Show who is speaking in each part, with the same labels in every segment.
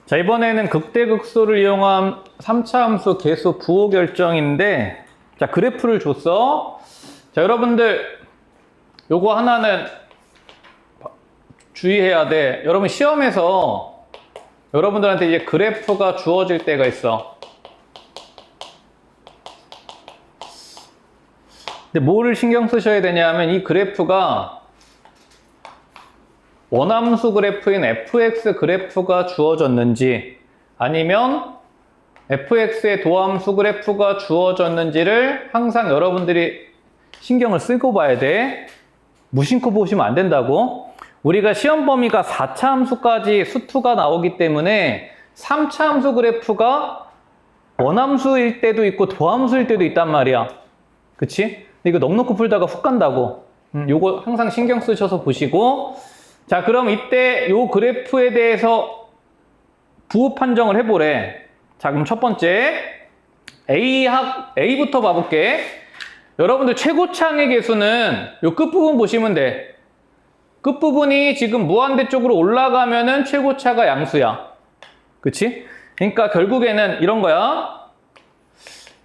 Speaker 1: 자, 이번에는 극대극소를 이용한 3차 함수 계수 부호 결정인데, 자, 그래프를 줬어. 자, 여러분들 요거 하나는 주의해야 돼. 여러분 시험에서 여러분들한테 이제 그래프가 주어질 때가 있어. 근데 뭐를 신경 쓰셔야 되냐면 이 그래프가 원함수 그래프인 fx 그래프가 주어졌는지 아니면 fx의 도함수 그래프가 주어졌는지를 항상 여러분들이 신경을 쓰고 봐야 돼. 무심코 보시면 안 된다고. 우리가 시험 범위가 4차 함수까지 수투가 나오기 때문에 3차 함수 그래프가 원함수일 때도 있고 도함수일 때도 있단 말이야. 그치? 근데 이거 넉넉히 풀다가 훅 간다고. 요거 항상 신경 쓰셔서 보시고. 자, 그럼 이때 요 그래프에 대해서 부호 판정을 해보래. 자, 그럼 첫 번째 A부터 봐볼게. 여러분들 최고차항의 개수는 요 끝부분 보시면 돼. 끝부분이 지금 무한대 쪽으로 올라가면은 최고차가 양수야. 그치? 그러니까 결국에는 이런 거야.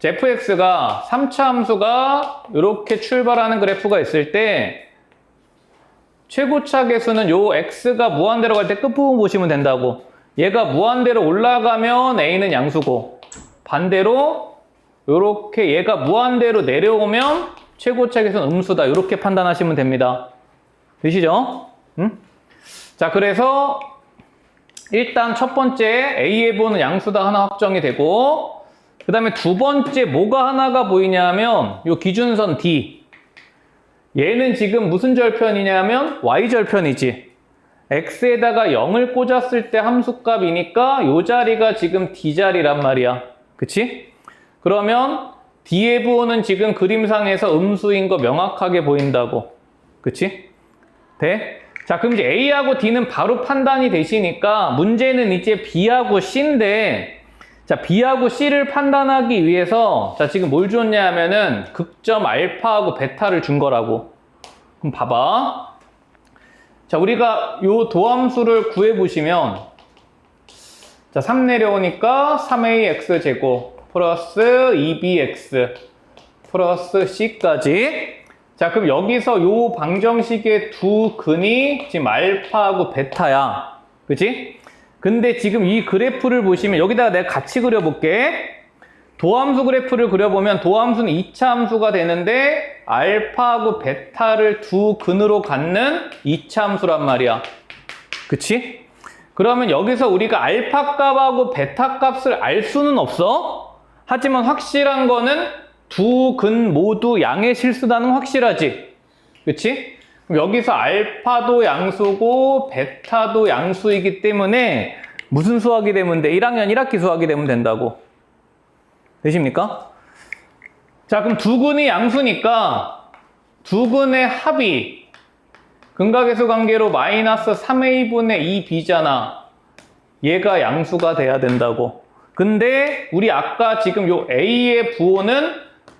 Speaker 1: fx가 3차 함수가 이렇게 출발하는 그래프가 있을 때 최고차 개수는 요 x가 무한대로 갈 때 끝부분 보시면 된다고. 얘가 무한대로 올라가면 a는 양수고 반대로 요렇게 얘가 무한대로 내려오면 최고차 개수는 음수다. 이렇게 판단하시면 됩니다. 되시죠? 응? 자, 그래서 일단 첫 번째 a의 부호는 양수다 하나 확정이 되고 그 다음에 두 번째 뭐가 하나가 보이냐면 요 기준선 D. 얘는 지금 무슨 절편이냐면 y절편이지. x에다가 0을 꽂았을 때 함수값이니까 요 자리가 지금 d자리란 말이야. 그치? 그러면 d의 부호는 지금 그림상에서 음수인 거 명확하게 보인다고. 그치? 돼? 자, 그럼 이제 a하고 d는 바로 판단이 되시니까 문제는 이제 b하고 c인데 자, B하고 C를 판단하기 위해서 자, 지금 뭘 줬냐 하면은 극점 알파하고 베타를 준 거라고. 그럼 봐봐. 자, 우리가 요 도함수를 구해보시면 자, 3 내려오니까 3ax 제곱 플러스 2bx 플러스 c까지. 자, 그럼 여기서 요 방정식의 두 근이 지금 알파하고 베타야. 그치? 근데 지금 이 그래프를 보시면 여기다가 내가 같이 그려볼게. 도함수 그래프를 그려보면 도함수는 2차 함수가 되는데 알파하고 베타를 두 근으로 갖는 2차 함수란 말이야. 그치? 그러면 여기서 우리가 알파 값하고 베타 값을 알 수는 없어. 하지만 확실한 거는 두 근 모두 양의 실수다는 확실하지. 그치? 여기서 알파도 양수고 베타도 양수이기 때문에 무슨 수학이 되면 돼? 1학년 1학기 수학이 되면 된다고. 되십니까? 자, 그럼 두 근이 양수니까 두 근의 합이 근각계수 관계로 마이너스 3a분의 2b잖아. 얘가 양수가 돼야 된다고. 근데 우리 아까 지금 요 a의 부호는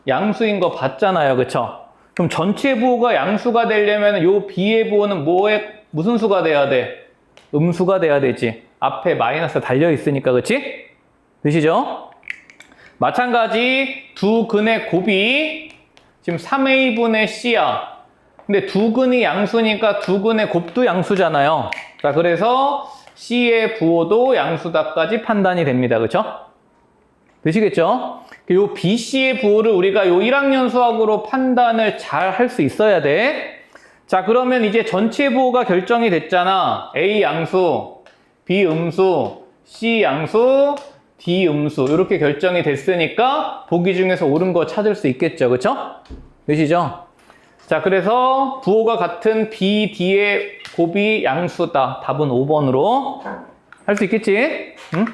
Speaker 1: 양수인 거 봤잖아요. 그쵸? 그럼 전체 부호가 양수가 되려면 요 b의 부호는 무슨 수가 돼야 돼? 음수가 돼야 되지. 앞에 마이너스 달려 있으니까. 그치? 되시죠? 마찬가지 두 근의 곱이 지금 3a분의 c야. 근데 두 근이 양수니까 두 근의 곱도 양수잖아요. 자, 그래서 c의 부호도 양수다까지 판단이 됩니다. 그쵸? 되시겠죠? 요 BC의 부호를 우리가 요 1학년 수학으로 판단을 잘 할 수 있어야 돼. 자, 그러면 이제 전체 부호가 결정이 됐잖아. A 양수, B 음수, C 양수, D 음수. 이렇게 결정이 됐으니까 보기 중에서 옳은 거 찾을 수 있겠죠. 그쵸? 되시죠? 자, 그래서 부호가 같은 B, D의 곱이 양수다. 답은 5번으로 할 수 있겠지? 응?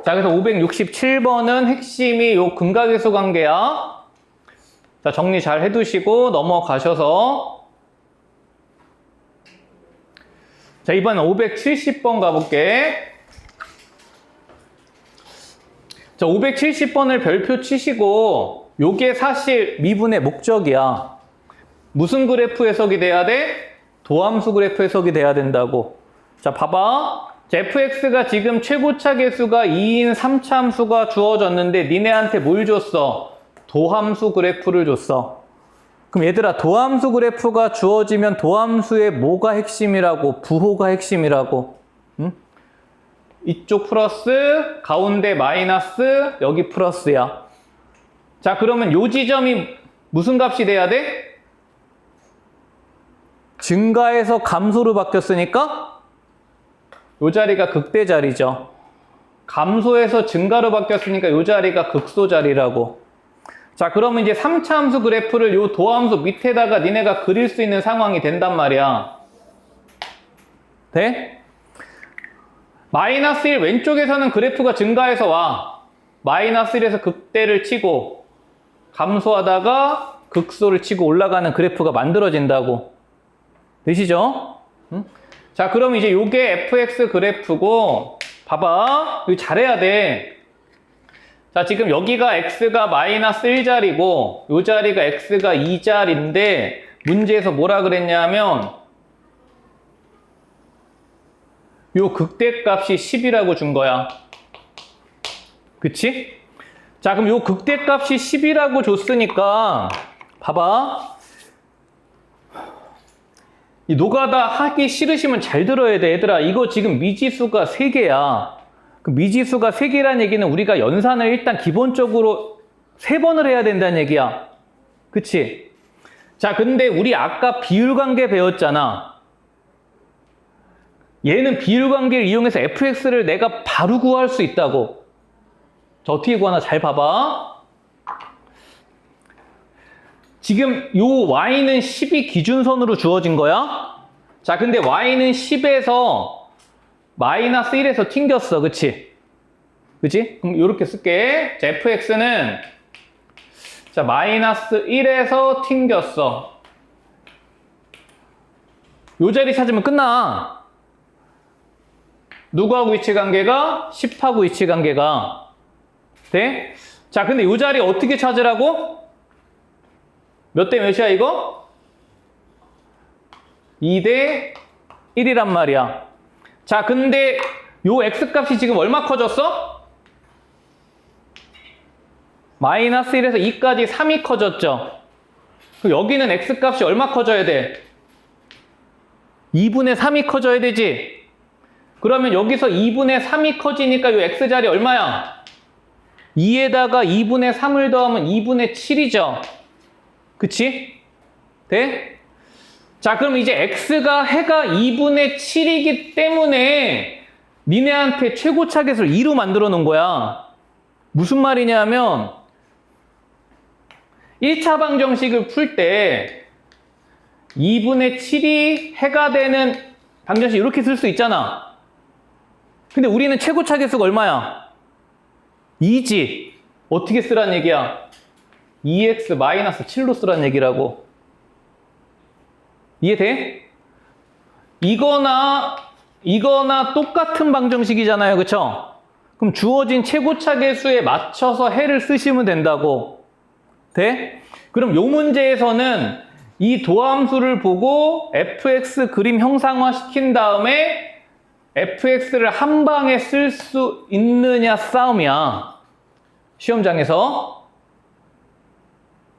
Speaker 1: 자, 그래서 567번은 핵심이 요 근각계수 관계야. 자, 정리 잘 해두시고 넘어가셔서 자, 이번엔 570번 가볼게. 자, 570번을 별표 치시고 요게 사실 미분의 목적이야. 무슨 그래프 해석이 돼야 돼? 도함수 그래프 해석이 돼야 된다고. 자, 봐봐. 자, fx가 지금 최고차 계수가 2인 3차함수가 주어졌는데 니네한테 뭘 줬어? 도함수 그래프를 줬어. 그럼 얘들아, 도함수 그래프가 주어지면 도함수의 뭐가 핵심이라고? 부호가 핵심이라고. 응? 이쪽 플러스, 가운데 마이너스, 여기 플러스야. 자, 그러면 요 지점이 무슨 값이 돼야 돼? 증가해서 감소로 바뀌었으니까 요 자리가 극대 자리죠. 감소해서 증가로 바뀌었으니까 요 자리가 극소 자리라고. 자, 그러면 이제 3차 함수 그래프를 요 도함수 밑에다가 니네가 그릴 수 있는 상황이 된단 말이야. 돼? 마이너스 1 왼쪽에서는 그래프가 증가해서 와. 마이너스 1에서 극대를 치고 감소하다가 극소를 치고 올라가는 그래프가 만들어진다고. 되시죠? 응? 자, 그럼 이제 요게 fx 그래프고, 봐봐. 이거 잘해야 돼. 자, 지금 여기가 x가 마이너스 1자리고, 요 자리가 x가 2자리인데, 문제에서 뭐라 그랬냐면, 요 극대값이 10이라고 준 거야. 그치? 자, 그럼 요 극대값이 10이라고 줬으니까, 봐봐. 이 노가다 하기 싫으시면 잘 들어야 돼. 얘들아, 이거 지금 미지수가 3개야. 그 미지수가 3개란 얘기는 우리가 연산을 일단 기본적으로 3번을 해야 된다는 얘기야. 그치? 자, 근데 우리 아까 비율관계 배웠잖아. 얘는 비율관계를 이용해서 fx를 내가 바로 구할 수 있다고. 자, 어떻게 구하나 잘 봐봐. 지금 요 y는 10이 기준선으로 주어진 거야. 자, 근데 y는 10에서 마이너스 1에서 튕겼어. 그치? 그치? 그럼 요렇게 쓸게. 자, fx는 자, 마이너스 1에서 튕겼어. 요 자리 찾으면 끝나. 누구하고 위치관계가? 10하고 위치관계가. 돼? 자, 근데 요 자리 어떻게 찾으라고? 몇 대 몇이야, 이거? 2대 1이란 말이야. 자, 근데 요 x값이 지금 얼마 커졌어? 마이너스 1에서 2까지 3이 커졌죠? 여기는 x값이 얼마 커져야 돼? 2분의 3이 커져야 되지? 그러면 여기서 2분의 3이 커지니까 요 x자리 얼마야? 2에다가 2분의 3을 더하면 2분의 7이죠? 그치? 돼? 자, 그럼 이제 x가 해가 2분의 7이기 때문에 니네한테 최고차 계수를 2로 만들어 놓은 거야. 무슨 말이냐면 1차 방정식을 풀 때 2분의 7이 해가 되는 방정식 이렇게 쓸 수 있잖아. 근데 우리는 최고차 계수가 얼마야? 2지. 어떻게 쓰란 얘기야? 2x-7로 쓰란 얘기라고. 이해돼? 이거나 똑같은 방정식이잖아요. 그쵸? 그럼 주어진 최고차 계수에 맞춰서 해를 쓰시면 된다고. 돼? 그럼 요 문제에서는 이 도함수를 보고 fx 그림 형상화 시킨 다음에 fx를 한 방에 쓸 수 있느냐 싸움이야. 시험장에서.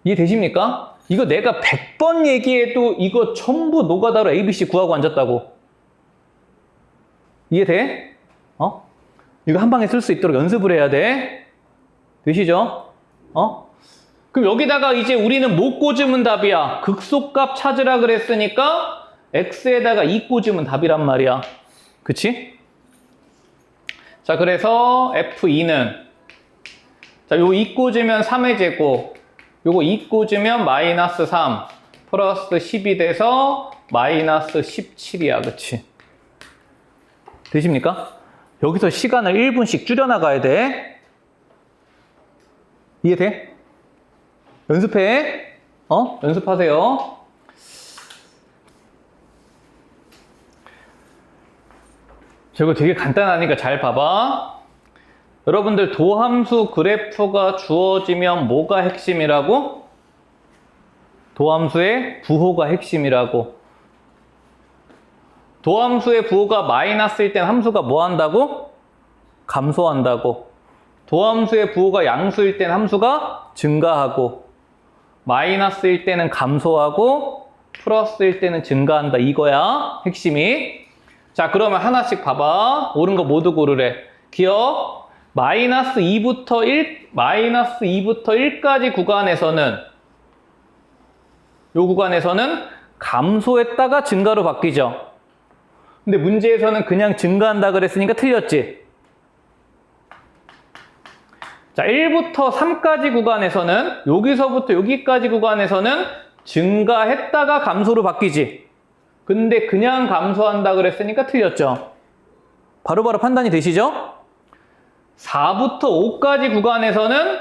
Speaker 1: 이해되십니까? 이거 내가 100번 얘기해도 이거 전부 노가다로 ABC 구하고 앉았다고. 이해돼? 이거 한 방에 쓸 수 있도록 연습을 해야 돼. 되시죠? 그럼 여기다가 이제 우리는 뭐 꽂으면 답이야? 극소값 찾으라 그랬으니까 x에다가 2 꽂으면 답이란 말이야. 그치? 자, 그래서 f2는 자, 요 2 꽂으면 3의 제곱, 요거 2 꽂으면 마이너스 3 플러스 10이 돼서 마이너스 17이야. 그치? 되십니까? 여기서 시간을 1분씩 줄여나가야 돼. 이해돼? 연습해. 연습하세요. 이거 되게 간단하니까 잘 봐봐. 여러분들 도함수 그래프가 주어지면 뭐가 핵심이라고? 도함수의 부호가 핵심이라고. 도함수의 부호가 마이너스일 땐 함수가 뭐 한다고? 감소한다고. 도함수의 부호가 양수일 땐 함수가 증가하고, 마이너스일 때는 감소하고, 플러스일 때는 증가한다. 이거야, 핵심이. 자, 그러면 하나씩 봐봐. 옳은 거 모두 고르래. 기억. 마이너스 2부터 1까지 구간에서는, 요 구간에서는 감소했다가 증가로 바뀌죠. 근데 문제에서는 그냥 증가한다 그랬으니까 틀렸지. 자, 1부터 3까지 구간에서는, 여기서부터 여기까지 구간에서는 증가했다가 감소로 바뀌지. 근데 그냥 감소한다 그랬으니까 틀렸죠. 바로바로 판단이 되시죠? 4부터 5까지 구간에서는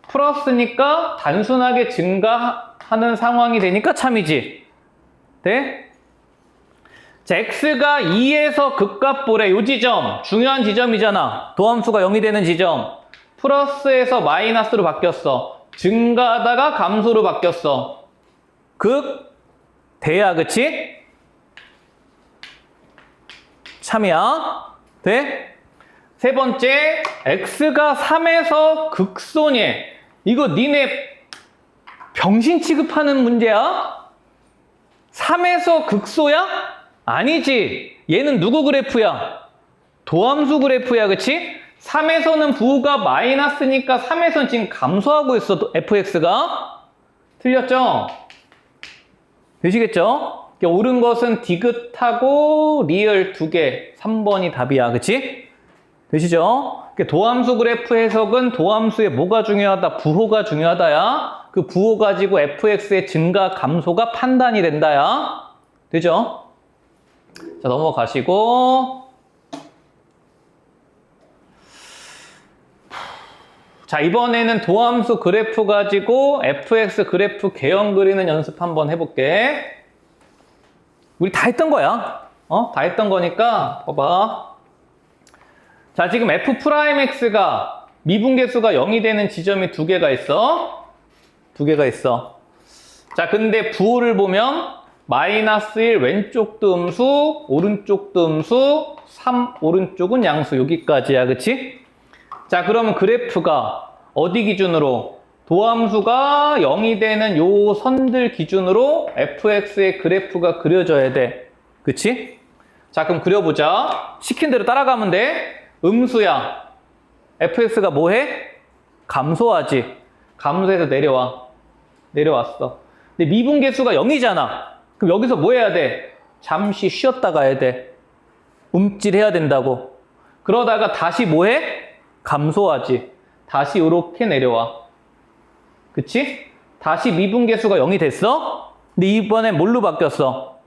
Speaker 1: 플러스니까 단순하게 증가하는 상황이 되니까 참이지. 네? 자, x가 2에서 극값 보래. 요 지점, 중요한 지점이잖아. 도함수가 0이 되는 지점. 플러스에서 마이너스로 바뀌었어. 증가하다가 감소로 바뀌었어. 극, 대야, 그치? 참이야. 돼? 세 번째, x가 3에서 극손이. 이거 니네 병신 취급하는 문제야? 3에서 극소야? 아니지. 얘는 누구 그래프야? 도함수 그래프야, 그치? 3에서는 부호가 마이너스니까 3에서는 지금 감소하고 있어, fx가. 틀렸죠? 되시겠죠? 옳은 것은 디귿하고 리얼 두 개, 3번이 답이야, 그치? 되시죠? 도함수 그래프 해석은 도함수의 뭐가 중요하다? 부호가 중요하다야. 그 부호 가지고 fx의 증가, 감소가 판단이 된다야. 되죠? 자, 넘어가시고. 자, 이번에는 도함수 그래프 가지고 fx 그래프 개형 그리는 연습 한번 해볼게. 우리 다 했던 거야. 다 했던 거니까 봐봐. 자, 지금 f'x가 미분계수가 0이 되는 지점이 두 개가 있어. 두 개가 있어. 자, 근데 부호를 보면 마이너스 1 왼쪽도 음수, 오른쪽도 음수, 3 오른쪽은 양수. 여기까지야, 그치? 자, 그러면 그래프가 어디 기준으로? 도함수가 0이 되는 요 선들 기준으로 fx의 그래프가 그려져야 돼. 그치? 자, 그럼 그려보자. 시킨 대로 따라가면 돼. 음수야. fx가 뭐해? 감소하지. 감소해서 내려와. 내려왔어. 근데 미분계수가 0이잖아. 그럼 여기서 뭐 해야 돼? 잠시 쉬었다 가야 돼. 움찔해야 된다고. 그러다가 다시 뭐 해? 감소하지. 다시 이렇게 내려와. 그치? 다시 미분계수가 0이 됐어? 근데 이번에 뭘로 바뀌었어?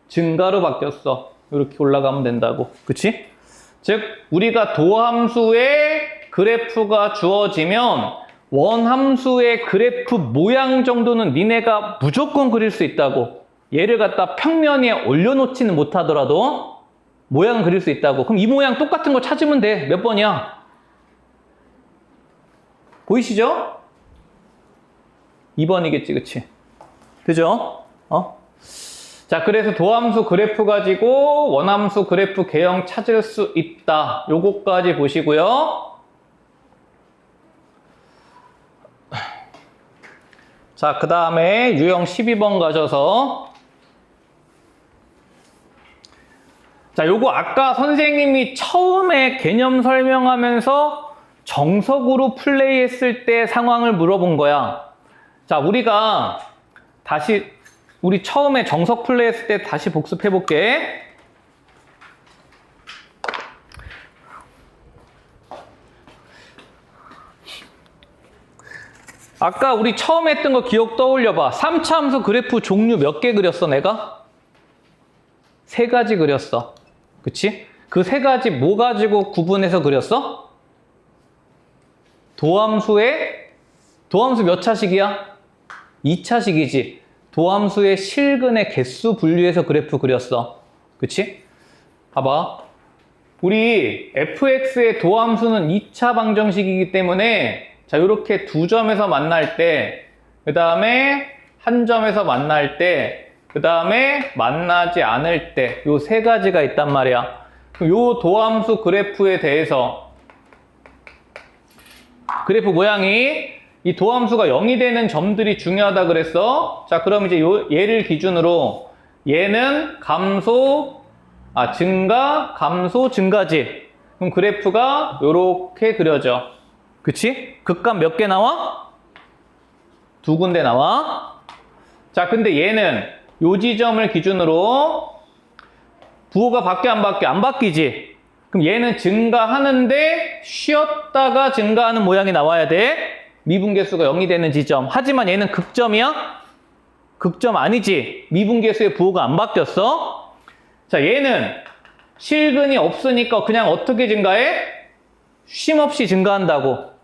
Speaker 1: 증가로 바뀌었어. 이렇게 올라가면 된다고. 그치? 즉, 우리가 도함수의 그래프가 주어지면 원함수의 그래프 모양 정도는 니네가 무조건 그릴 수 있다고. 얘를 갖다 평면 위에 올려놓지는 못하더라도 모양은 그릴 수 있다고. 그럼 이 모양 똑같은 거 찾으면 돼. 몇 번이야? 보이시죠? 2번이겠지, 그치? 그죠? 자, 그래서 도함수 그래프 가지고 원함수 그래프 개형 찾을 수 있다. 요거까지 보시고요. 자, 그 다음에 유형 12번 가셔서 자, 요거 아까 선생님이 처음에 개념 설명하면서 정석으로 플레이했을 때 상황을 물어본 거야. 자, 우리가 다시 우리 처음에 정석 플레이했을 때 다시 복습해 볼게. 아까 우리 처음 했던 거 기억 떠올려봐. 3차 함수 그래프 종류 몇 개 그렸어, 내가? 3가지 그렸어. 그치? 그 3가지 뭐 가지고 구분해서 그렸어? 도함수 몇 차식이야? 2차식이지. 도함수의 실근의 개수 분류해서 그래프 그렸어. 그치? 봐봐. 우리 fx의 도함수는 2차 방정식이기 때문에 자, 요렇게 두 점에서 만날 때, 그 다음에 한 점에서 만날 때, 그 다음에 만나지 않을 때 요 세 가지가 있단 말이야. 요 도함수 그래프에 대해서 그래프 모양이 이 도함수가 0이 되는 점들이 중요하다 그랬어. 자, 그럼 이제 얘를 기준으로 얘는 증가, 감소, 증가지. 그럼 그래프가 요렇게 그려져. 그치? 극값 몇 개 나와? 2군데 나와. 자, 근데 얘는 요 지점을 기준으로 부호가 바뀌어 안 바뀌어? 안 바뀌지? 그럼 얘는 증가하는데 쉬었다가 증가하는 모양이 나와야 돼. 미분계수가 0이 되는 지점. 하지만 얘는 극점이야? 극점 아니지? 미분계수의 부호가 안 바뀌었어. 자, 얘는 실근이 없으니까 그냥 어떻게 증가해? 쉼없이 증가한다고.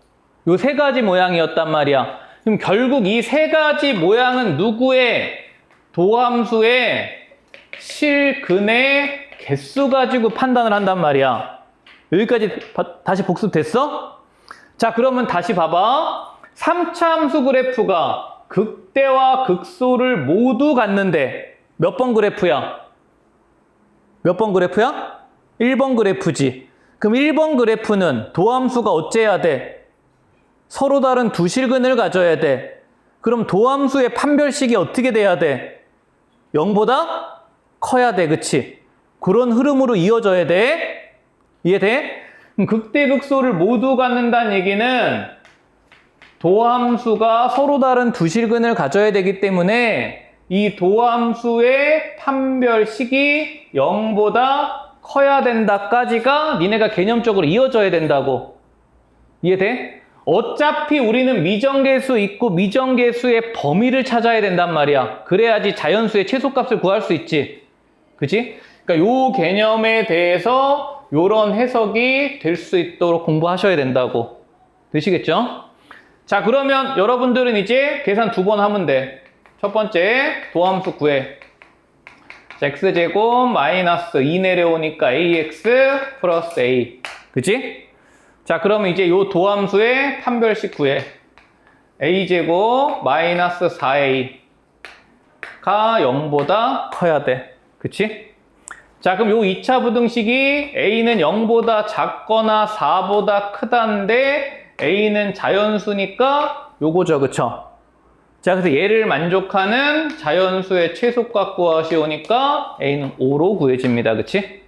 Speaker 1: 요 세 가지 모양이었단 말이야. 그럼 결국 이 세 가지 모양은 누구의 도함수의 실근의 개수 가지고 판단을 한단 말이야. 여기까지 다시 복습됐어? 자, 그러면 다시 봐봐. 3차 함수 그래프가 극대와 극소를 모두 갖는데 몇 번 그래프야? 몇 번 그래프야? 1번 그래프지. 그럼 1번 그래프는 도함수가 어째야 돼? 서로 다른 두 실근을 가져야 돼. 그럼 도함수의 판별식이 어떻게 돼야 돼? 0보다 커야 돼, 그치? 그런 흐름으로 이어져야 돼. 이해돼? 그럼 극대, 극소를 모두 갖는다는 얘기는 도함수가 서로 다른 두 실근을 가져야 되기 때문에 이 도함수의 판별식이 0보다 커야 된다까지가 니네가 개념적으로 이어져야 된다고. 이해돼? 어차피 우리는 미정계수 있고 미정계수의 범위를 찾아야 된단 말이야. 그래야지 자연수의 최소값을 구할 수 있지. 그치? 그러니까 요 개념에 대해서 요런 해석이 될 수 있도록 공부하셔야 된다고. 되시겠죠? 자, 그러면 여러분들은 이제 계산 2번 하면 돼. 첫 번째, 도함수 구해. 자, x제곱 마이너스 2 내려오니까 ax 플러스 a. 그치? 자, 그러면 이제 요 도함수의 판별식 구해. a제곱 마이너스 4a가 0보다 커야 돼. 그치? 자, 그럼 요 2차 부등식이 a는 0보다 작거나 4보다 크다인데 a는 자연수니까 요거죠. 그쵸? 자, 그래서 얘를 만족하는 자연수의 최소값 구하시오니까 a는 5로 구해집니다. 그치?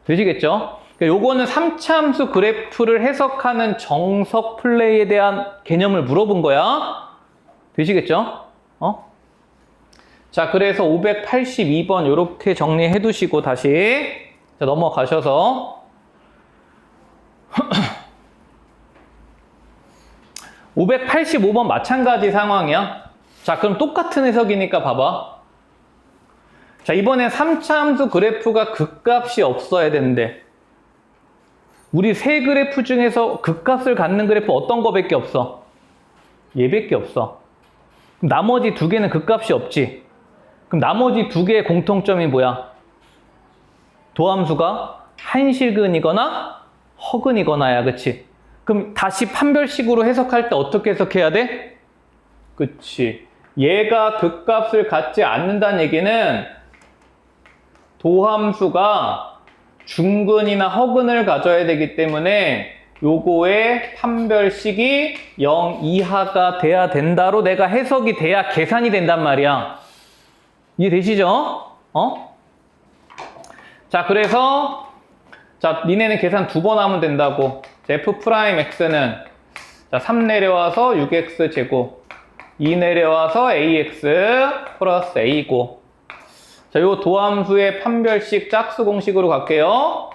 Speaker 1: 되시겠죠? 그러니까 요거는 3차 함수 그래프를 해석하는 정석 플레이에 대한 개념을 물어본 거야. 되시겠죠? 자, 그래서 582번 요렇게 정리해 두시고 다시 자, 넘어가셔서 585번 마찬가지 상황이야. 자, 그럼 똑같은 해석이니까 봐봐. 자, 이번엔 3차 함수 그래프가 극값이 없어야 되는데 우리 세 그래프 중에서 극값을 갖는 그래프 어떤 거밖에 없어? 얘밖에 없어. 그럼 나머지 두 개는 극값이 없지. 그럼 나머지 두 개의 공통점이 뭐야? 도함수가 한실근이거나 허근이거나야, 그치? 그럼 다시 판별식으로 해석할 때 어떻게 해석해야 돼? 그치. 얘가 극값을 갖지 않는다는 얘기는 도함수가 중근이나 허근을 가져야 되기 때문에 요거의 판별식이 0 이하가 돼야 된다로 내가 해석이 돼야 계산이 된단 말이야. 이해되시죠? 자, 그래서 자, 니네는 계산 2번 하면 된다고. f'x는 자, 3 내려와서 6x 제곱 2 내려와서 ax 플러스 a고. 자, 요 도함수의 판별식 짝수 공식으로 갈게요.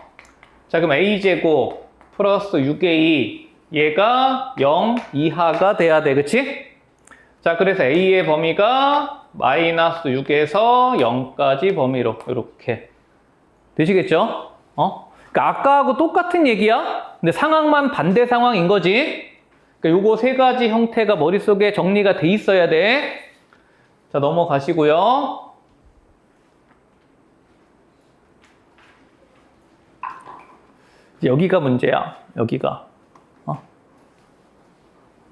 Speaker 1: 자, 그럼 a제곱 플러스 6a 얘가 0 이하가 돼야 돼. 그치? 자, 그래서 a의 범위가 마이너스 6에서 0까지 범위로 이렇게 되시겠죠? 그러니까 아까하고 똑같은 얘기야. 근데 상황만 반대 상황인 거지. 그러니까 요거 세 가지 형태가 머릿속에 정리가 돼 있어야 돼. 자, 넘어가시고요. 여기가 문제야. 여기가.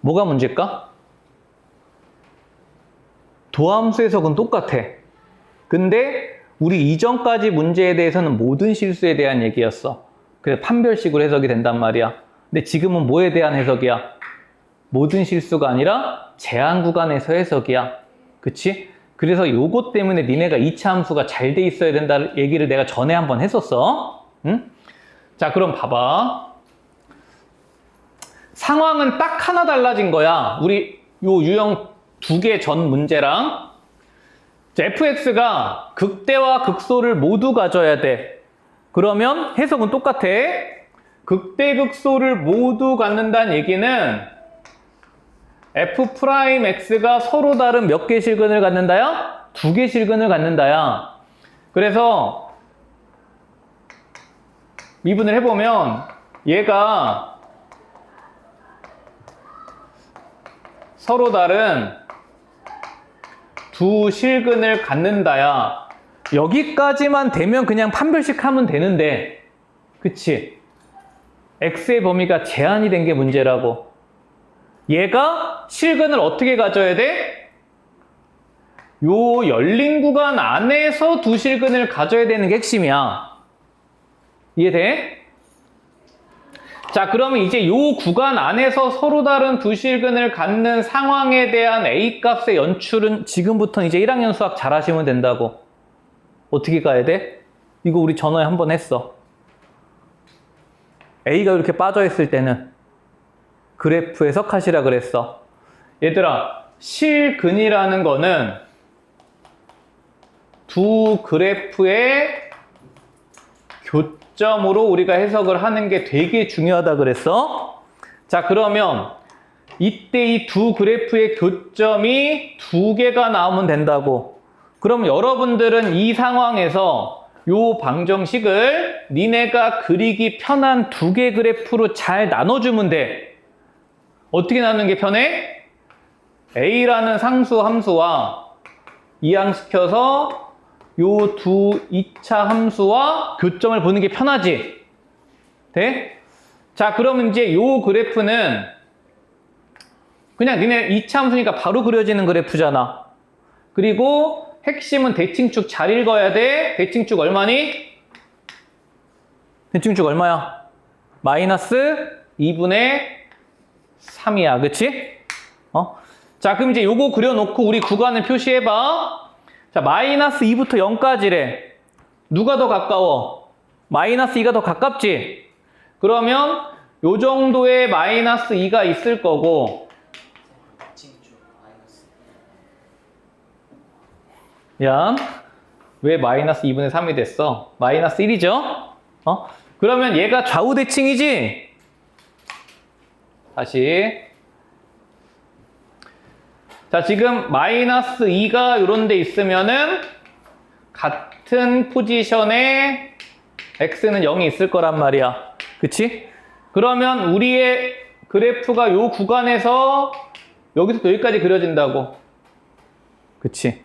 Speaker 1: 뭐가 문제일까? 도함수 해석은 똑같아. 근데 우리 이전까지 문제에 대해서는 모든 실수에 대한 얘기였어. 그래서 판별식으로 해석이 된단 말이야. 근데 지금은 뭐에 대한 해석이야? 모든 실수가 아니라 제한 구간에서 해석이야. 그치? 그래서 요것 때문에 니네가 2차 함수가 잘 돼 있어야 된다는 얘기를 내가 전에 한번 했었어. 응? 자, 그럼 봐봐. 상황은 딱 하나 달라진 거야. 우리 요 유형 2개 전 문제랑. fx가 극대와 극소를 모두 가져야 돼. 그러면 해석은 똑같아. 극대 극소를 모두 갖는다는 얘기는 f'x가 서로 다른 몇 개 실근을 갖는다야? 2개 실근을 갖는다야. 그래서 미분을 해보면 얘가 서로 다른 2 실근을 갖는다야. 여기까지만 되면 그냥 판별식 하면 되는데, 그치? x의 범위가 제한이 된 게 문제라고. 얘가 실근을 어떻게 가져야 돼? 요 열린 구간 안에서 2 실근을 가져야 되는 게 핵심이야. 이해돼? 자, 그러면 이제 요 구간 안에서 서로 다른 2 실근을 갖는 상황에 대한 A 값의 연출은 지금부터 이제 1학년 수학 잘 하시면 된다고. 어떻게 가야 돼? 이거 우리 전화에 한번 했어. A가 이렇게 빠져 있을 때는 그래프 해석하시라 그랬어. 얘들아, 실근이라는 거는 두 그래프의 교점으로 우리가 해석을 하는 게 되게 중요하다 그랬어. 자, 그러면 이때 이 두 그래프의 교점이 2개가 나오면 된다고. 그럼 여러분들은 이 상황에서 요 방정식을 니네가 그리기 편한 2개 그래프로 잘 나눠주면 돼. 어떻게 나누는 게 편해? A라는 상수 함수와 이항시켜서 요 2차 함수와 교점을 보는 게 편하지? 돼? 자, 그러면 이제 요 그래프는 그냥 니네 2차 함수니까 바로 그려지는 그래프잖아. 그리고 핵심은 대칭축 잘 읽어야 돼. 대칭축 얼마니? 대칭축 얼마야? 마이너스 2분의 3이야. 그치? 자, 그럼 이제 요거 그려놓고 우리 구간을 표시해봐. 자, 마이너스 2부터 0까지래. 누가 더 가까워? 마이너스 2가 더 가깝지? 그러면 요 정도의 마이너스 2가 있을 거고. 야, 왜 마이너스 2분의 3이 됐어? 마이너스 1이죠? 그러면 얘가 좌우 대칭이지? 다시. 자, 지금 마이너스 2가 요런 데 있으면은 같은 포지션에 x는 0이 있을 거란 말이야. 그치? 그러면 우리의 그래프가 요 구간에서 여기서부터 여기까지 그려진다고. 그치?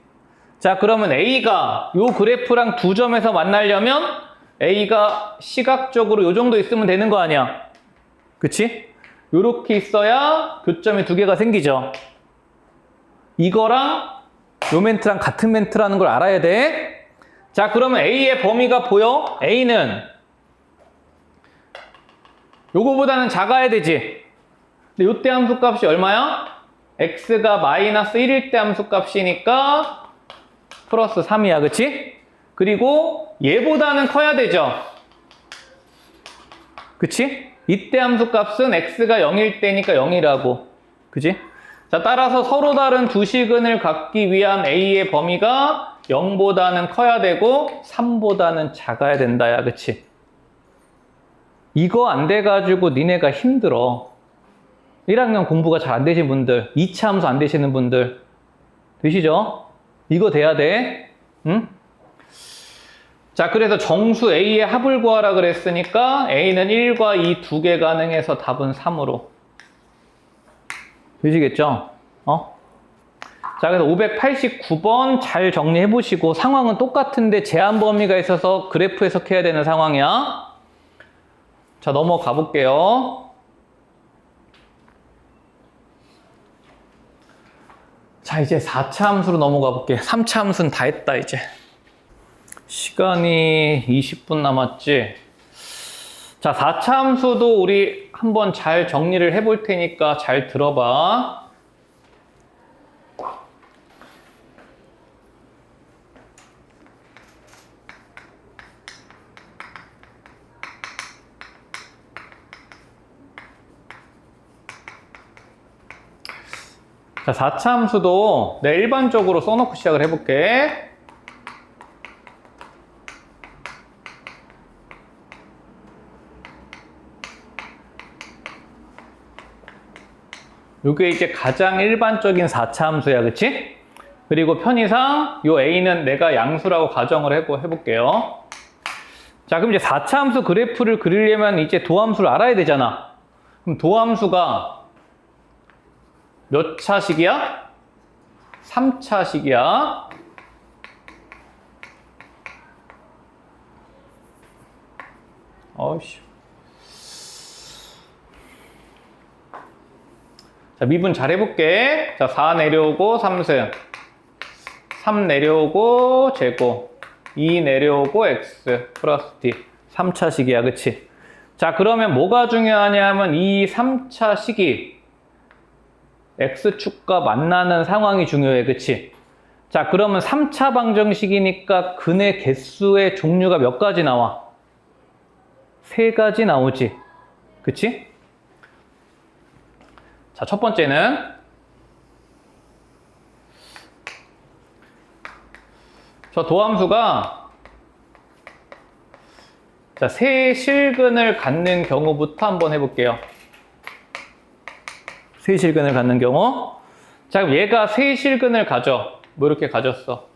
Speaker 1: 자, 그러면 A가 요 그래프랑 두 점에서 만나려면 A가 시각적으로 요 정도 있으면 되는 거 아니야? 그치? 요렇게 있어야 교점이 2개가 생기죠. 이거랑 요 멘트랑 같은 멘트라는 걸 알아야 돼. 자, 그러면 A의 범위가 보여? A는 요거보다는 작아야 되지. 근데 요때 함수값이 얼마야? x가 마이너스 1일 때 함수값이니까 플러스 3이야. 그치? 그리고 얘보다는 커야 되죠. 그치? 이때 함수값은 x가 0일 때니까 0이라고. 그치? 자, 따라서 서로 다른 두 실근을 갖기 위한 A의 범위가 0보다는 커야 되고 3보다는 작아야 된다야. 그치? 이거 안 돼가지고 니네가 힘들어. 1학년 공부가 잘 안 되신 분들, 2차 함수 안 되시는 분들 되시죠? 이거 돼야 돼. 응? 자, 그래서 정수 A의 합을 구하라 그랬으니까 A는 1과 2 두 개 가능해서 답은 3으로. 되시겠죠? 자, 그래서 589번 잘 정리해 보시고 상황은 똑같은데 제한 범위가 있어서 그래프 해석해야 되는 상황이야. 자, 넘어가 볼게요. 자, 이제 4차 함수로 넘어가 볼게요. 3차 함수는 다 했다, 이제. 시간이 20분 남았지? 자, 4차 함수도 우리 한번 잘 정리를 해볼 테니까 잘 들어봐. 자, 4차 함수도 내가 일반적으로 써놓고 시작을 해볼게. 요게 이제 가장 일반적인 4차 함수야, 그치? 그리고 편의상 요 A는 내가 양수라고 가정을 해볼게요. 자, 그럼 이제 4차 함수 그래프를 그리려면 이제 도함수를 알아야 되잖아. 그럼 도함수가 몇 차식이야? 3차식이야. 어이씨. 자, 미분 잘 해볼게. 자, 4 내려오고 3승. 3 내려오고 제곱. 2 내려오고 x 플러스 d. 3차식이야, 그치? 자, 그러면 뭐가 중요하냐면 이 3차식이 x축과 만나는 상황이 중요해, 그치? 자, 그러면 3차 방정식이니까 근의 개수의 종류가 몇 가지 나와? 3가지 나오지, 그치? 자, 첫 번째는 저 도함수가 자, 세실근을 갖는 경우부터 한번 해볼게요. 세실근을 갖는 경우. 자, 그럼 얘가 세실근을 가져. 뭐 이렇게 가졌어.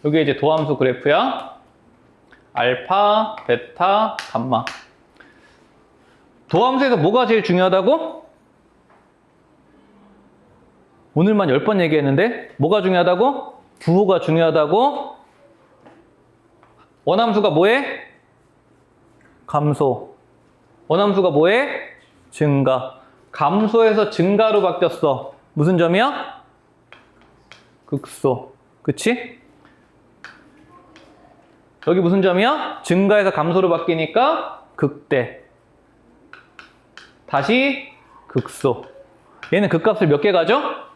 Speaker 1: 여기 이제 도함수 그래프야. 알파, 베타, 감마. 도함수에서 뭐가 제일 중요하다고? 오늘만 10번 얘기했는데 뭐가 중요하다고? 부호가 중요하다고? 원함수가 뭐해? 감소. 원함수가 뭐해? 증가. 감소에서 증가로 바뀌었어. 무슨 점이야? 극소. 그치? 여기 무슨 점이야? 증가에서 감소로 바뀌니까 극대. 다시 극소. 얘는 극값을 몇 개 가져?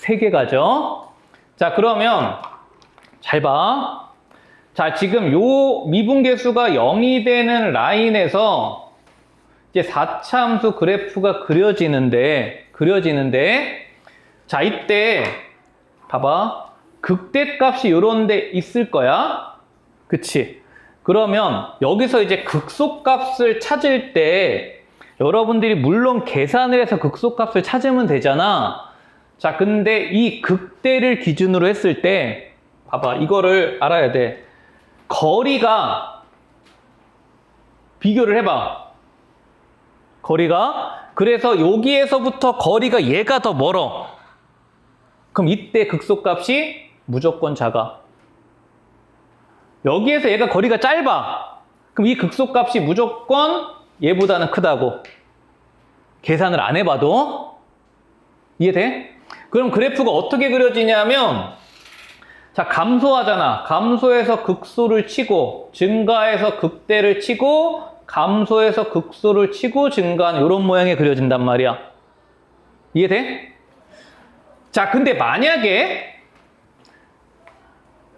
Speaker 1: 3개 가져. 자, 그러면 잘 봐. 자, 지금 요 미분계수가 0이 되는 라인에서 이제 4차 함수 그래프가 그려지는데 자, 이때 봐봐. 극대값이 요런 데 있을 거야. 그치? 그러면 여기서 이제 극소값을 찾을 때 여러분들이 물론 계산을 해서 극소값을 찾으면 되잖아. 자, 근데 이 극대를 기준으로 했을 때 봐봐. 이거를 알아야 돼. 거리가 비교를 해봐. 거리가 그래서 여기에서부터 거리가 얘가 더 멀어. 그럼 이때 극소값이 무조건 작아. 여기에서 얘가 거리가 짧아. 그럼 이 극소값이 무조건 얘보다는 크다고. 계산을 안 해봐도. 이해돼? 그럼 그래프가 어떻게 그려지냐면 자, 감소하잖아. 감소해서 극소를 치고 증가해서 극대를 치고 감소해서 극소를 치고 증가하는 이런 모양이 그려진단 말이야. 이해돼? 자, 근데 만약에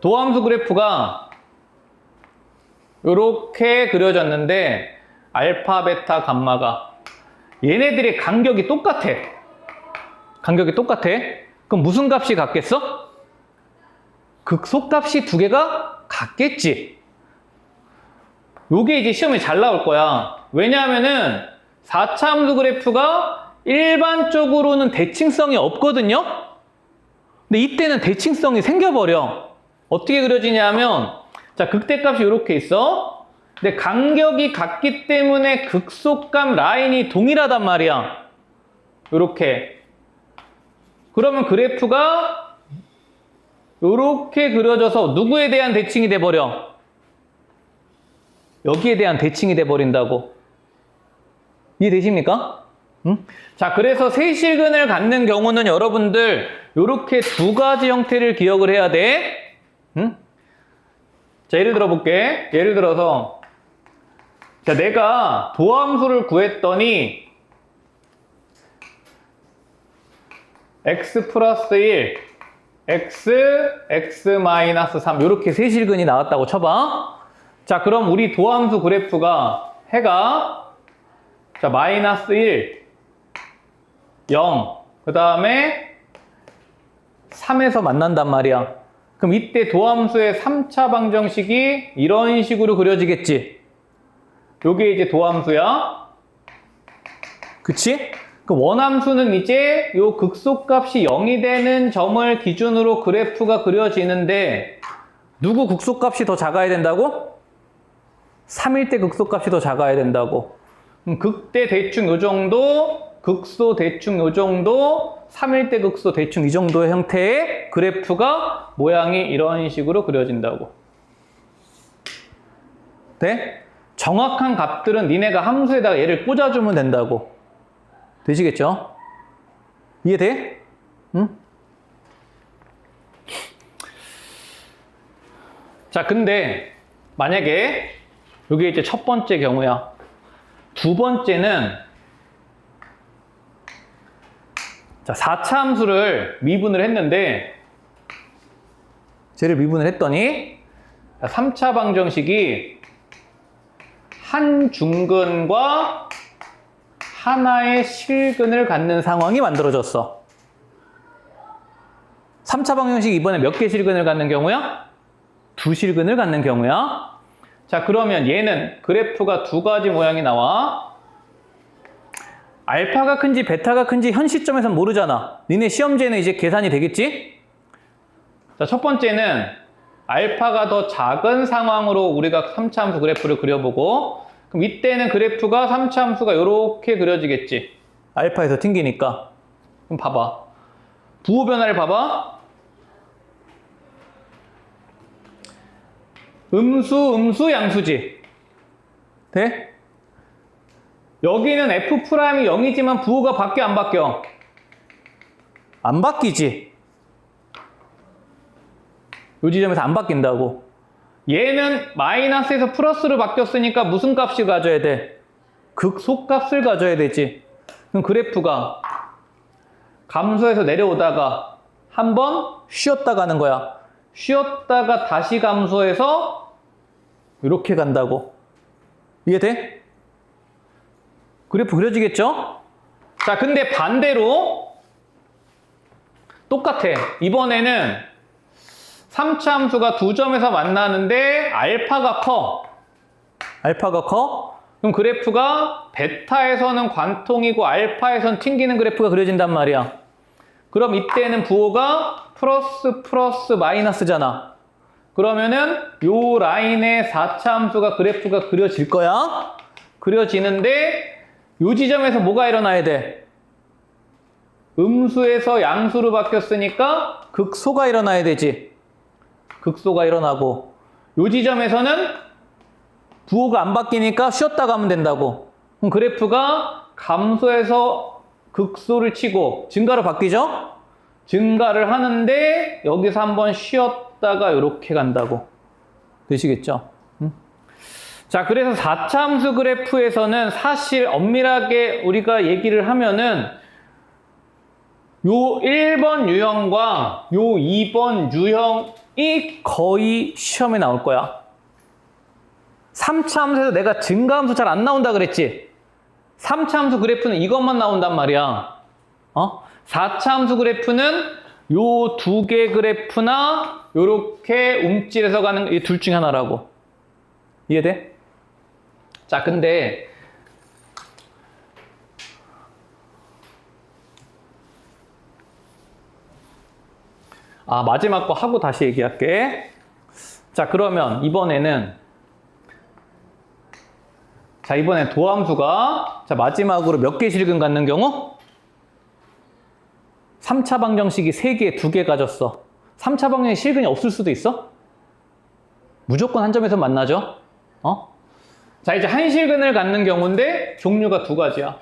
Speaker 1: 도함수 그래프가 이렇게 그려졌는데 알파, 베타, 감마가 얘네들의 간격이 똑같아. 간격이 똑같아. 그럼 무슨 값이 같겠어? 극소값이 두 개가 같겠지. 요게 이제 시험에 잘 나올 거야. 왜냐하면은 4차 함수 그래프가 일반적으로는 대칭성이 없거든요. 근데 이때는 대칭성이 생겨버려. 어떻게 그려지냐면 자, 극대값이 이렇게 있어. 근데 간격이 같기 때문에 극소값 라인이 동일하단 말이야. 이렇게. 그러면 그래프가 이렇게 그려져서 누구에 대한 대칭이 돼버려? 여기에 대한 대칭이 돼버린다고. 이해되십니까? 응? 자, 그래서 세실근을 갖는 경우는 여러분들 이렇게 두 가지 형태를 기억을 해야 돼. 응? 자, 예를 들어 볼게. 예를 들어서 자, 내가 도함수를 구했더니 x 플러스 1, x 마이너스 3 이렇게 세 실근이 나왔다고 쳐봐. 자, 그럼 우리 도함수 그래프가 해가 자, 마이너스 1, 0, 그 다음에 3에서 만난단 말이야. 그럼 이때 도함수의 3차 방정식이 이런 식으로 그려지겠지. 요게 이제 도함수야. 그치? 그 원함수는 이제 요 극소값이 0이 되는 점을 기준으로 그래프가 그려지는데 누구 극소값이 더 작아야 된다고? 3일 때 극소값이 더 작아야 된다고. 극대 대충 요 정도, 극소 대충 요 정도, 3일 때 극소 대충 이 정도의 형태의 그래프가 모양이 이런 식으로 그려진다고. 네? 정확한 값들은 니네가 함수에다가 얘를 꽂아주면 된다고. 되시겠죠? 이해돼? 응? 자, 근데 만약에 이게 이제 첫 번째 경우야. 두 번째는 자, 4차 함수를 미분을 했는데 쟤를 미분을 했더니 3차 방정식이 한 중근과 하나의 실근을 갖는 상황이 만들어졌어. 3차 방정식이 이번에 몇 개 실근을 갖는 경우야? 2실근을 갖는 경우야. 자, 그러면 얘는 그래프가 두 가지 모양이 나와. 알파가 큰지 베타가 큰지 현 시점에선 모르잖아. 니네 시험지에는 이제 계산이 되겠지? 자, 첫 번째는 알파가 더 작은 상황으로 우리가 3차 함수 그래프를 그려보고, 그럼 이때는 그래프가 3차 함수가 이렇게 그려지겠지. 알파에서 튕기니까. 그럼 봐봐. 부호 변화를 봐봐. 음수, 양수지. 돼? 여기는 F'이 0이지만 부호가 바뀌어, 안 바뀌어? 안 바뀌지. 이 지점에서 안 바뀐다고. 얘는 마이너스에서 플러스로 바뀌었으니까 무슨 값을 가져야 돼? 극소값을 가져야 되지. 그럼 그래프가 감소해서 내려오다가 한번 쉬었다 가는 거야. 쉬었다가 다시 감소해서 이렇게 간다고. 이해돼? 그래프 그려지겠죠? 자, 근데 반대로 똑같아. 이번에는 3차 함수가 두 점에서 만나는데 알파가 커. 알파가 커? 그럼 그래프가 베타에서는 관통이고 알파에서는 튕기는 그래프가 그려진단 말이야. 그럼 이때는 부호가 플러스 마이너스잖아. 그러면은 요 라인의 4차 함수가 그래프가 그려질 거야. 그려지는데 요 지점에서 뭐가 일어나야 돼? 음수에서 양수로 바뀌었으니까 극소가 일어나야 되지. 극소가 일어나고 요 지점에서는 부호가 안 바뀌니까 쉬었다 가면 된다고. 그럼 그래프가 감소해서 극소를 치고 증가로 바뀌죠? 증가를 하는데 여기서 한번 쉬었다가 이렇게 간다고. 되시겠죠? 자, 그래서 4차 함수 그래프에서는 사실 엄밀하게 우리가 얘기를 하면은 요 1번 유형과 요 2번 유형이 거의 시험에 나올 거야. 3차 함수에서 내가 증가함수 잘 안 나온다 그랬지? 3차 함수 그래프는 이것만 나온단 말이야. 4차 함수 그래프는 요 두 개 그래프나 요렇게 움찔해서 가는 이 둘 중에 하나라고. 이해돼? 자, 근데 마지막 거 하고 다시 얘기할게. 자, 그러면 이번에는 도함수가 마지막으로 몇 개 실근 갖는 경우? 3차 방정식이 3개, 2개 가졌어. 3차 방정식 실근이 없을 수도 있어? 무조건 한 점에서 만나죠? 자, 이제 한 실근을 갖는 경우인데 종류가 두 가지야.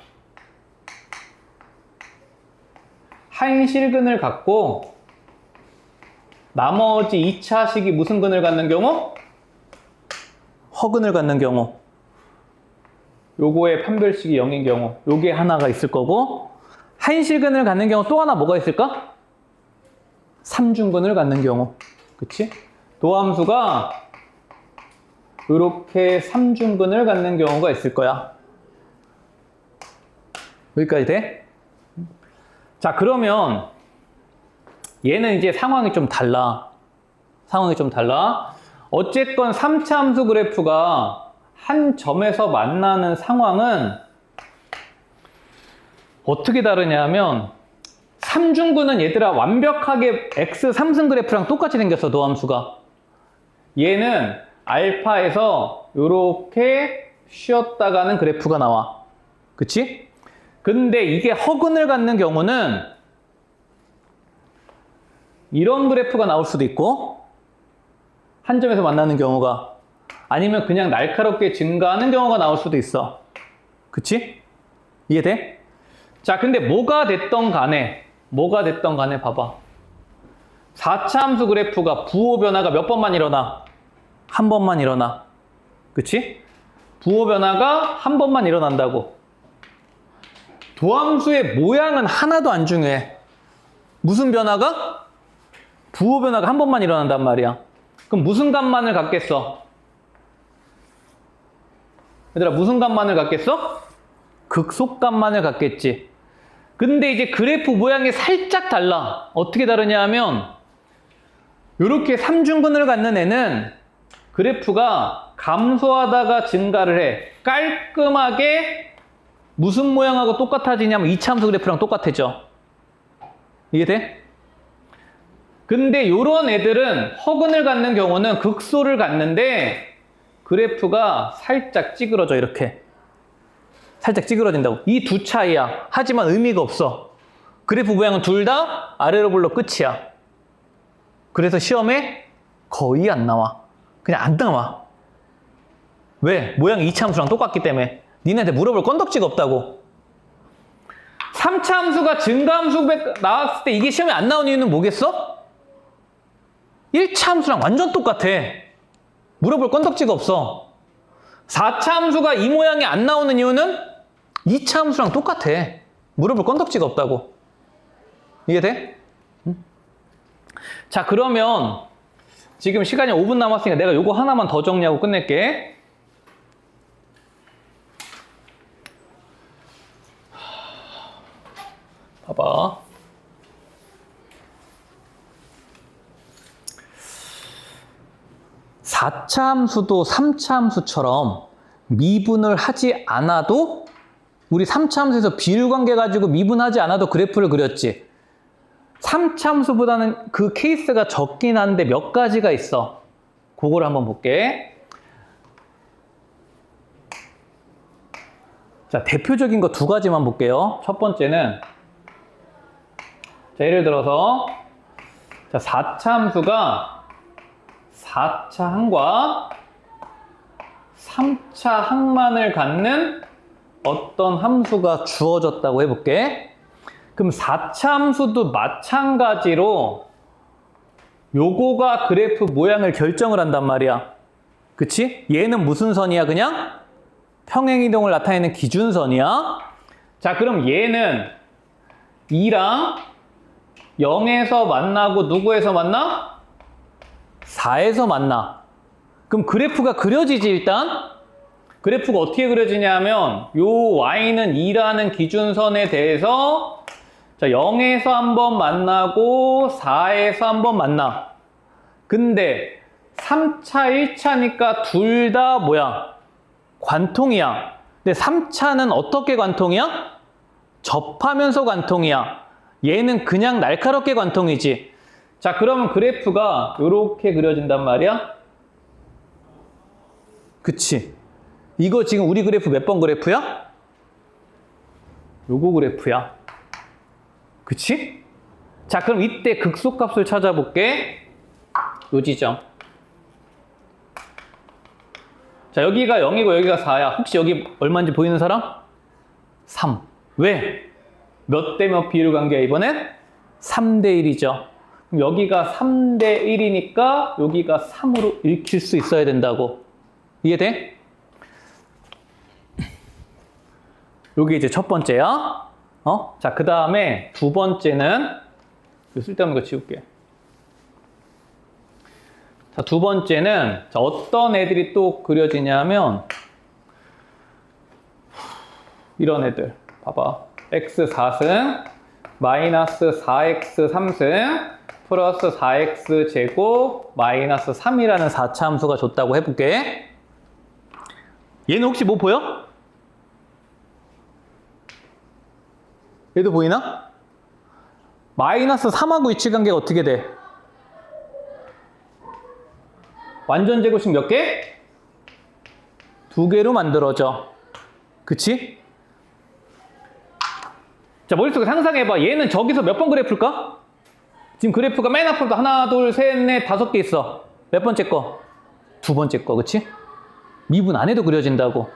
Speaker 1: 한 실근을 갖고 나머지 2차식이 무슨 근을 갖는 경우? 허근을 갖는 경우. 요거의 판별식이 0인 경우. 요게 하나가 있을 거고, 한실근을 갖는 경우 또 하나 뭐가 있을까? 삼중근을 갖는 경우. 그치? 도함수가 이렇게 삼중근을 갖는 경우가 있을 거야. 여기까지 돼? 자, 그러면 얘는 이제 상황이 좀 달라. 상황이 좀 달라. 어쨌건 3차 함수 그래프가 한 점에서 만나는 상황은 어떻게 다르냐면, 삼중근은 얘들아 완벽하게 x 3승 그래프랑 똑같이 생겼어, 도함수가. 얘는 알파에서 이렇게 쉬었다가는 그래프가 나와. 그치? 근데 이게 허근을 갖는 경우는 이런 그래프가 나올 수도 있고, 한 점에서 만나는 경우가, 아니면 그냥 날카롭게 증가하는 경우가 나올 수도 있어. 그치? 이해돼? 자, 근데 뭐가 됐던 간에 봐봐. 4차 함수 그래프가 부호 변화가 몇 번만 일어나? 한 번만 일어나. 그치? 부호 변화가 한 번만 일어난다고. 도함수의 모양은 하나도 안 중요해. 무슨 변화가? 부호 변화가 한 번만 일어난단 말이야. 그럼 무슨 값만을 갖겠어? 얘들아, 무슨 값만을 갖겠어? 극소값만을 갖겠지. 근데 이제 그래프 모양이 살짝 달라. 어떻게 다르냐 하면, 이렇게 삼중근을 갖는 애는 그래프가 감소하다가 증가를 해. 깔끔하게 무슨 모양하고 똑같아지냐면 2차 함수 그래프랑 똑같아져. 이해돼? 근데 이런 애들은 허근을 갖는 경우는 극소를 갖는데 그래프가 살짝 찌그러져. 이렇게 살짝 찌그러진다고. 이 두 차이야. 하지만 의미가 없어. 그래프 모양은 둘 다 아래로 불러 끝이야. 그래서 시험에 거의 안 나와. 그냥 안 나와. 왜? 모양이 2차 함수랑 똑같기 때문에. 니네한테 물어볼 건덕지가 없다고. 3차 함수가 증가 함수 나왔을 때 이게 시험에 안 나온 이유는 뭐겠어? 1차 함수랑 완전 똑같아. 물어볼 건덕지가 없어. 4차 함수가 이 모양이 안 나오는 이유는 2차 함수랑 똑같아. 물어볼 건덕지가 없다고. 이해돼? 응? 자, 그러면 지금 시간이 5분 남았으니까 내가 요거 하나만 더 정리하고 끝낼게. 봐봐. (4차) 함수도 (3차) 함수처럼 미분을 하지 않아도, 우리 3차 함수에서 비율관계 가지고 미분하지 않아도 그래프를 그렸지. 3차 함수보다는 그 케이스가 적긴 한데 몇 가지가 있어. 그거를 한번 볼게. 자, 대표적인 거 두 가지만 볼게요. 첫 번째는, 자, 예를 들어서, 자, 4차 함수가 4차 항과 3차 항만을 갖는 어떤 함수가 주어졌다고 해볼게. 그럼 4차 함수도 마찬가지로 요거가 그래프 모양을 결정을 한단 말이야. 그치? 얘는 무슨 선이야? 그냥 평행이동을 나타내는 기준선이야. 자, 그럼 얘는 2랑 0에서 만나고 누구에서 만나? 4에서 만나. 그럼 그래프가 그려지지. 일단 그래프가 어떻게 그려지냐면, 요 y는 2라는 기준선에 대해서, 자, 0에서 한번 만나고 4에서 한번 만나. 근데 3차, 1차니까 둘 다 뭐야? 관통이야. 근데 3차는 어떻게 관통이야? 접하면서 관통이야. 얘는 그냥 날카롭게 관통이지. 자, 그러면 그래프가 이렇게 그려진단 말이야. 그치? 이거 지금 우리 그래프 몇 번 그래프야? 요거 그래프야. 그치? 자, 그럼 이때 극소값을 찾아볼게. 요 지점. 자, 여기가 0이고 여기가 4야. 혹시 여기 얼마인지 보이는 사람? 3. 왜? 몇 대 몇 비율 관계야, 이번엔? 3대 1이죠. 그럼 여기가 3대 1이니까 여기가 3으로 읽힐 수 있어야 된다고. 이해돼? 여기 이제 첫 번째야. 자, 그 다음에 두 번째는, 쓸데없는 거 지울게. 자, 두 번째는, 자, 어떤 애들이 또 그려지냐면, 이런 애들. 봐봐. x 4승, 마이너스 4x 3승, 플러스 4x 제곱, 마이너스 3이라는 4차 함수가 줬다고 해볼게. 얘는 혹시 뭐 보여? 얘도 보이나? 마이너스 3하고 위치관계가 어떻게 돼? 완전 제곱식 몇 개? 두 개로 만들어져. 그치? 자, 머릿속에 상상해봐. 얘는 저기서 몇 번 그래프일까? 지금 그래프가 맨 앞으로 하나, 둘, 셋, 넷, 다섯 개 있어. 몇 번째 거? 두 번째 거, 그치? 미분 안에도 그려진다고.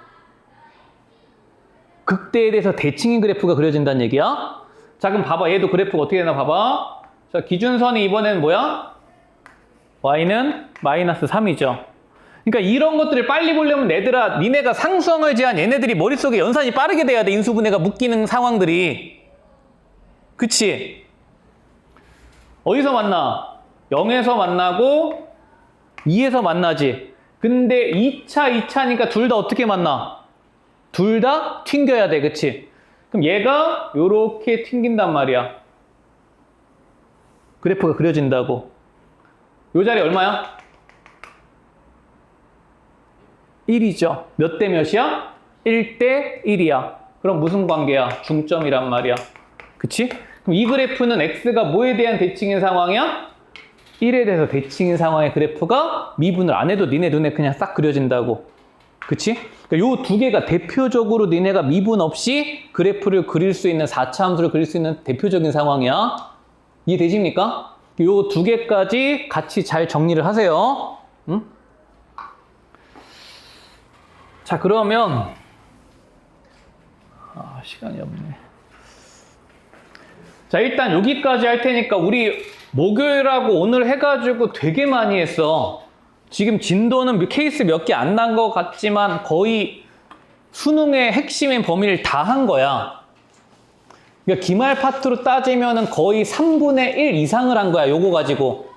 Speaker 1: 극대에 대해서 대칭인 그래프가 그려진다는 얘기야. 자, 그럼 봐봐. 얘도 그래프가 어떻게 되나 봐봐. 자, 기준선이 이번에는 뭐야? y는 마이너스 3이죠. 그러니까 이런 것들을 빨리 보려면 얘들아, 니네가 상수항을 제한 얘네들이 머릿속에 연산이 빠르게 돼야 돼. 인수분해가 묶이는 상황들이. 그치? 어디서 만나? 0에서 만나고 2에서 만나지. 근데 2차니까 둘 다 어떻게 만나? 둘 다 튕겨야 돼. 그치? 그럼 얘가 요렇게 튕긴단 말이야. 그래프가 그려진다고. 요 자리 얼마야? 1이죠. 몇 대 몇이야? 1대 1이야. 그럼 무슨 관계야? 중점이란 말이야. 그치? 그럼 이 그래프는 x가 뭐에 대한 대칭인 상황이야? 1에 대해서 대칭인 상황의 그래프가 미분을 안 해도 니네 눈에 그냥 싹 그려진다고. 그치? 그러니까 요 두 개가 대표적으로 니네가 미분 없이 그래프를 그릴 수 있는 4차 함수를 그릴 수 있는 대표적인 상황이야. 이해되십니까? 요 두 개까지 같이 잘 정리를 하세요. 응? 자, 그러면 시간이 없네. 자, 일단 여기까지 할 테니까 우리 목요일하고 오늘 해가지고 되게 많이 했어. 지금 진도는 케이스 몇 개 안 난 것 같지만 거의 수능의 핵심인 범위를 다 한 거야. 그러니까 기말 파트로 따지면은 거의 3분의 1 이상을 한 거야. 요거 가지고.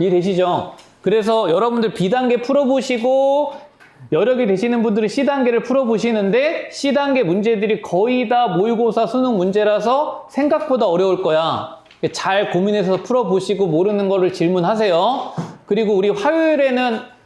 Speaker 1: 이해되시죠? 그래서 여러분들 B단계 풀어보시고 여력이 되시는 분들은 C단계를 풀어보시는데 C단계 문제들이 거의 다 모의고사 수능 문제라서 생각보다 어려울 거야. 잘 고민해서 풀어보시고 모르는 거를 질문하세요. 그리고 우리 화요일에는